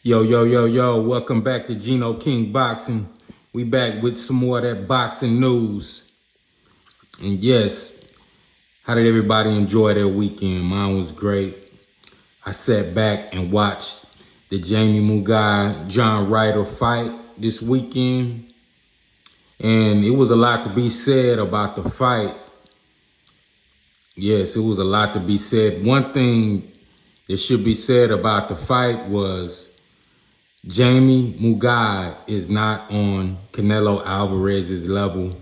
Yo, yo, yo, yo, welcome back to Geno King Boxing. We back with some more of that boxing news. And yes, how did everybody enjoy their weekend? Mine was great. I sat back and watched the Jamie Mugai John Ryder fight this weekend. And it was a lot to be said about the fight. Yes, it was a lot to be said. One thing that should be said about the fight was Jamie Mugai is not on Canelo Alvarez's level,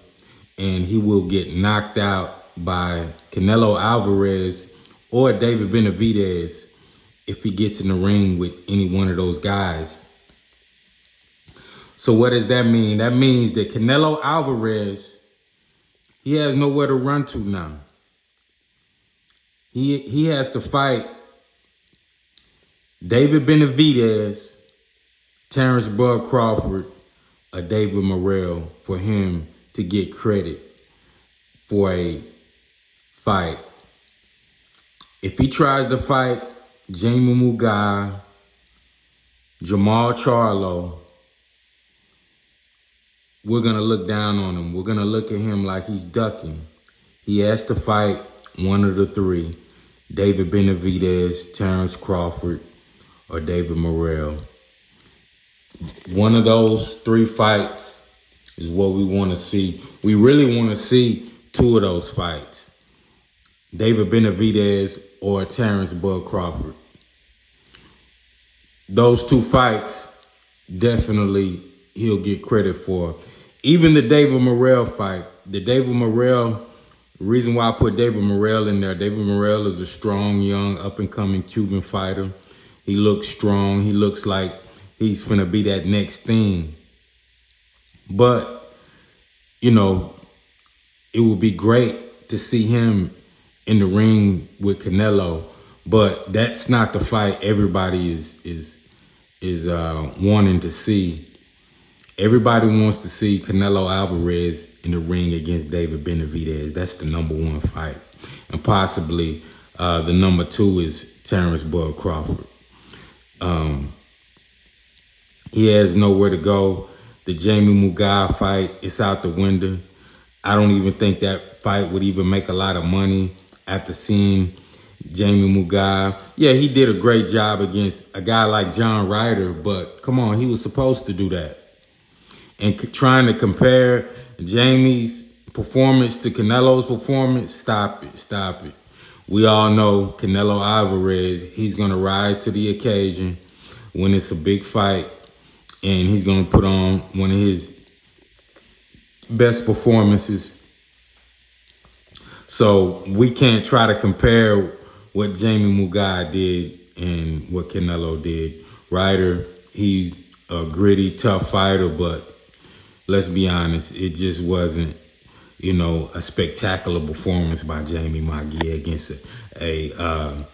and he will get knocked out by Canelo Alvarez or David Benavidez if he gets in the ring with any one of those guys. So what does that mean? That means that Canelo Alvarez, he has nowhere to run to now. He has to fight David Benavidez, Terrence Bud Crawford, or David Morrell for him to get credit for a fight. If he tries to fight Jamie Mugai, Jamal Charlo, we're going to look down on him. We're going to look at him like he's ducking. He has to fight one of the three, David Benavidez, Terrence Crawford, or David Morrell. One of those three fights is what we want to see. We really want to see two of those fights, David Benavidez or Terrence Bud Crawford. Those two fights, definitely he'll get credit for. Even the David Morrell fight, the reason why I put David Morrell in there, David Morrell is a strong, young, up-and-coming Cuban fighter. He looks strong. He looks like he's finna be that next thing. But, you know, it would be great to see him in the ring with Canelo. But that's not the fight everybody is wanting to see. Everybody wants to see Canelo Alvarez in the ring against David Benavidez. That's the #1 fight. And possibly the #2 is Terrence Bud Crawford. He has nowhere to go. The Jamie Mugai fight, it's out the window. I don't even think that fight would even make a lot of money after seeing Jamie Mugai. Yeah, he did a great job against a guy like John Ryder, but come on, he was supposed to do that. And trying to compare Jamie's performance to Canelo's performance, stop it. We all know Canelo Alvarez, he's going to rise to the occasion when it's a big fight, and he's going to put on one of his best performances. So we can't try to compare what Jamie Mugai did and what Canelo did. Ryder, he's a gritty, tough fighter, but let's be honest, it just wasn't, you know, a spectacular performance by Jamie Mugai against a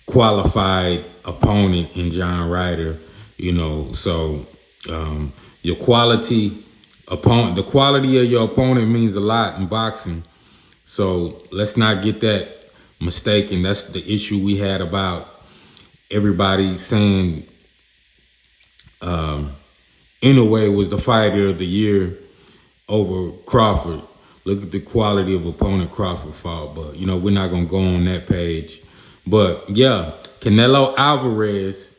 qualified opponent in John Ryder, you know. So your quality opponent, the quality of your opponent means a lot in boxing. So let's not get that mistaken. That's the issue we had about everybody saying Inoue was the fighter of the year over Crawford. Look at the quality of opponent Crawford fought, but you know, we're not gonna go on that page. But yeah, Canelo Alvarez,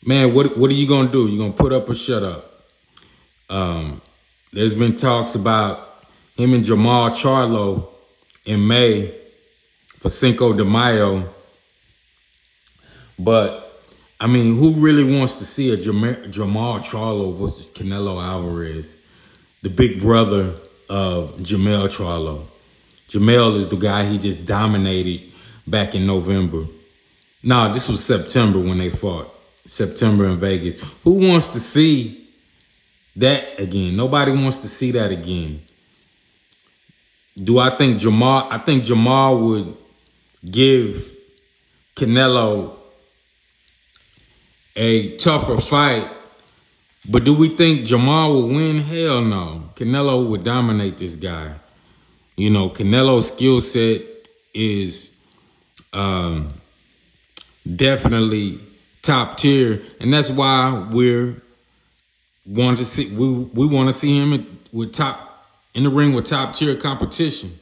man, what are you gonna do? You gonna put up or shut up? There's been talks about him and Jamal Charlo in May for Cinco de Mayo, but I mean, who really wants to see a Jamal Charlo versus Canelo Alvarez, the big brother of Jamel Charlo? Jamel is the guy he just dominated back in November. No, this was September when they fought. September in Vegas. Who wants to see that again? Nobody wants to see that again. Do I think Jamal? I think Jamal would give Canelo a tougher fight. But do we think Jamal will win? Hell no. Canelo would dominate this guy. You know, Canelo's skill set is definitely top tier, and that's why we want to see him with top in the ring with top tier competition.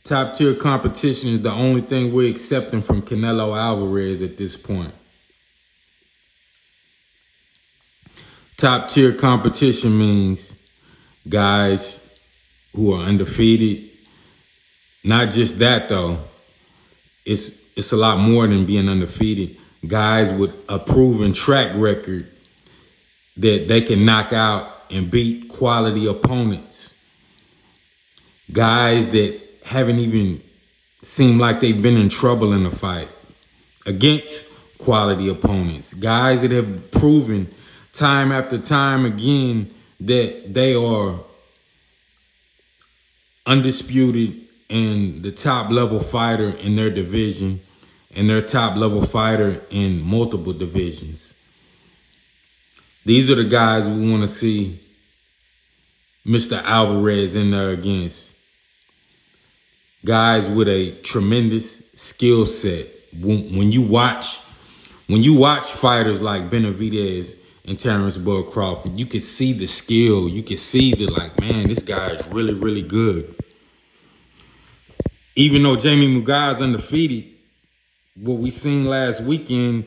Top tier competition is the only thing we're accepting from Canelo Alvarez at this point. Top tier competition means guys who are undefeated. Not just that though. It's a lot more than being undefeated. Guys with a proven track record that they can knock out and beat quality opponents. Guys that haven't even seemed like they've been in trouble in a fight against quality opponents. Guys that have proven time after time again that they are undisputed and the top level fighter in their division and their top level fighter in multiple divisions. These are the guys we want to see Mr. Alvarez in there against. Guys with a tremendous skill set. When you watch fighters like Benavidez and Terrence Bud Crawford, you can see the skill. You can see that, like, man, this guy is really, really good. Even though Jamie Mugai's undefeated, what we seen last weekend,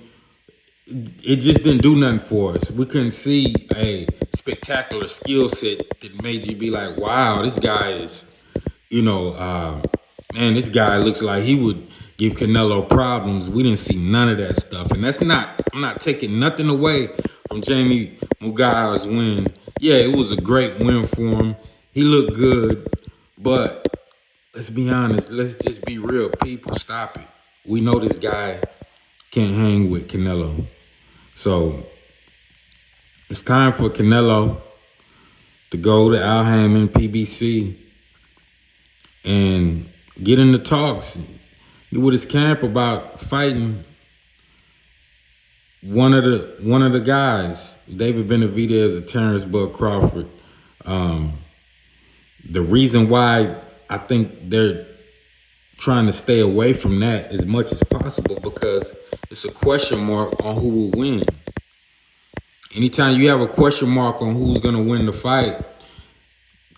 it just didn't do nothing for us. We couldn't see a spectacular skill set that made you be like, wow, this guy is, man, this guy looks like he would give Canelo problems. We didn't see none of that stuff. And I'm not taking nothing away from Jamie Mugai's win. Yeah, it was a great win for him. He looked good, but let's be honest. Let's just be real. People, stop it. We know this guy can't hang with Canelo. So it's time for Canelo to go to Al Haymon, PBC, and get in the talks with his camp about fighting one of the guys, David Benavidez or Terrence Bud Crawford. The reason why I think they're trying to stay away from that as much as possible because it's a question mark on who will win. Anytime you have a question mark on who's going to win the fight,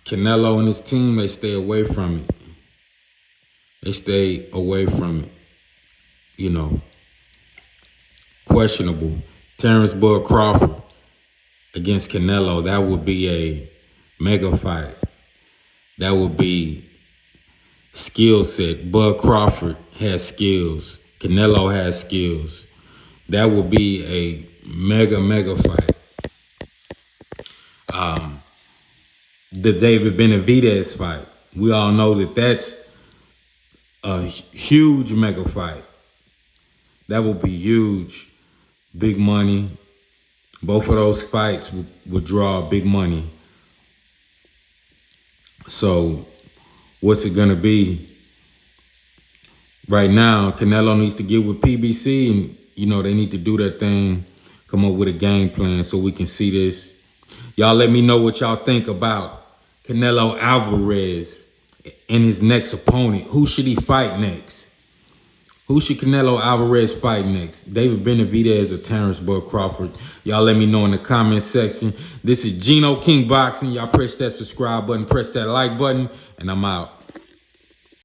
Canelo and his team, they stay away from it. They stay away from it. Questionable. Terrence Bud Crawford against Canelo, that would be a mega fight. That would be skill set. Bud Crawford has skills. Canelo has skills. That would be a mega fight. The David Benavidez fight. We all know that that's a huge mega fight. That will be huge. Big money. Both of those fights would draw big money. So what's it going to be? Right now, Canelo needs to get with PBC and, they need to do that thing, come up with a game plan so we can see this. Y'all let me know what y'all think about Canelo Alvarez and his next opponent. Who should he fight next? Who should Canelo Alvarez fight next? David Benavidez or Terrence Bud Crawford? Y'all let me know in the comment section. This is Gino King Boxing. Y'all press that subscribe button, press that like button, and I'm out.